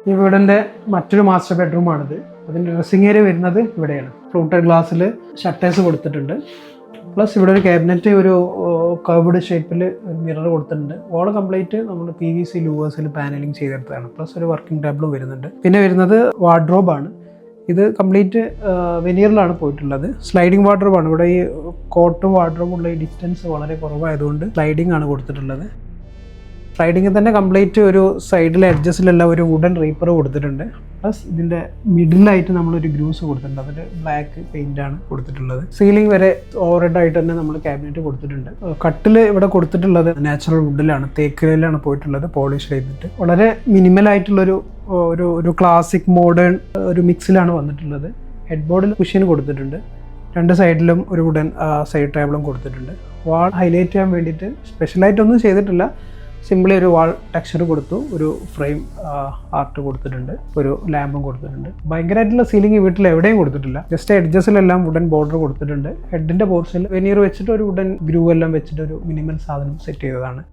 ഈ വീടിൻ്റെ മറ്റൊരു മാസ്റ്റർ ബെഡ്റൂമാണിത്. അതിൻ്റെ ഡ്രസ്സിംഗ് ഏരിയ വരുന്നത് ഇവിടെയാണ്. ഫ്ലൂട്ടഡ് ഗ്ലാസ്സിൽ ഷട്ടേഴ്സ് കൊടുത്തിട്ടുണ്ട്. പ്ലസ് ഇവിടെ ഒരു ക്യാബിനറ്റ് ഒരു കർവ്ഡ് ഷേപ്പിൽ ഒരു മിറർ കൊടുത്തിട്ടുണ്ട്. വാൾ കംപ്ലീറ്റ് നമ്മൾ PVC ലൂവേഴ്സിൽ പാനലിംഗ് ചെയ്തെടുത്തതാണ്. പ്ലസ് ഒരു വർക്കിംഗ് ടേബിളും വരുന്നുണ്ട്. പിന്നെ വരുന്നത് വാർഡ്രോബാണ്. ഇത് കംപ്ലീറ്റ് വെനീറിലാണ് പോയിട്ടുള്ളത്. സ്ലൈഡിങ് വാർഡ്രോബാണ്. ഇവിടെ ഈ കോട്ടും വാർഡ്രോബുള്ള ഈ ഡിസ്റ്റൻസ് വളരെ കുറവായതുകൊണ്ട് സ്ലൈഡിംഗ് ആണ് കൊടുത്തിട്ടുള്ളത്. സ്ലൈഡിങ്ങിൽ തന്നെ കംപ്ലീറ്റ് ഒരു സൈഡിലെ എഡ്ജസിലെല്ലാം ഒരു വുഡൻ റീപ്പർ കൊടുത്തിട്ടുണ്ട്. പ്ലസ് ഇതിൻ്റെ മിഡിലായിട്ട് നമ്മളൊരു ഗ്രൂസ് കൊടുത്തിട്ടുണ്ട്. അതിൽ ബ്ലാക്ക് പെയിൻ്റാണ് കൊടുത്തിട്ടുള്ളത്. സീലിംഗ് വരെ ഓവർഹെഡ് ആയിട്ട് തന്നെ നമ്മൾ ക്യാബിനറ്റ് കൊടുത്തിട്ടുണ്ട്. കട്ടിൽ ഇവിടെ കൊടുത്തിട്ടുള്ളത് നാച്ചുറൽ വുഡിലാണ്, തേക്കിലാണ് പോയിട്ടുള്ളത്, പോളിഷ് ചെയ്തിട്ട്. വളരെ മിനിമലായിട്ടുള്ളൊരു ഒരു ക്ലാസിക് മോഡേൺ ഒരു മിക്സിലാണ് വന്നിട്ടുള്ളത്. ഹെഡ് ബോർഡിൽ കുഷ്യൻ കൊടുത്തിട്ടുണ്ട്. രണ്ട് സൈഡിലും ഒരു വുഡൻ സൈഡ് ടേബിളും കൊടുത്തിട്ടുണ്ട്. വാൾ ഹൈലൈറ്റ് ചെയ്യാൻ വേണ്ടിയിട്ട് സ്പെഷ്യലായിട്ടൊന്നും ചെയ്തിട്ടില്ല. സിംപിളി ഒരു വാൾ ടെക്സ്ചർ കൊടുത്തു, ഒരു ഫ്രെയിം ആർട്ട് കൊടുത്തിട്ടുണ്ട്, ഒരു ലാമ്പും കൊടുത്തിട്ടുണ്ട്. ഭയങ്കരമായിട്ടുള്ള സീലിംഗ് വീട്ടിൽ എവിടെയും കൊടുത്തിട്ടില്ല. ജസ്റ്റ് എഡ്ജസിലെല്ലാം വുഡൻ ബോർഡർ കൊടുത്തിട്ടുണ്ട്. ഹെഡിൻ്റെ പോർഷനിൽ വെനീർ വെച്ചിട്ട് ഒരു വുഡൻ ഗ്രൂ എല്ലാം വെച്ചിട്ട് ഒരു മിനിമൽ സാധനം സെറ്റ് ചെയ്തതാണ്.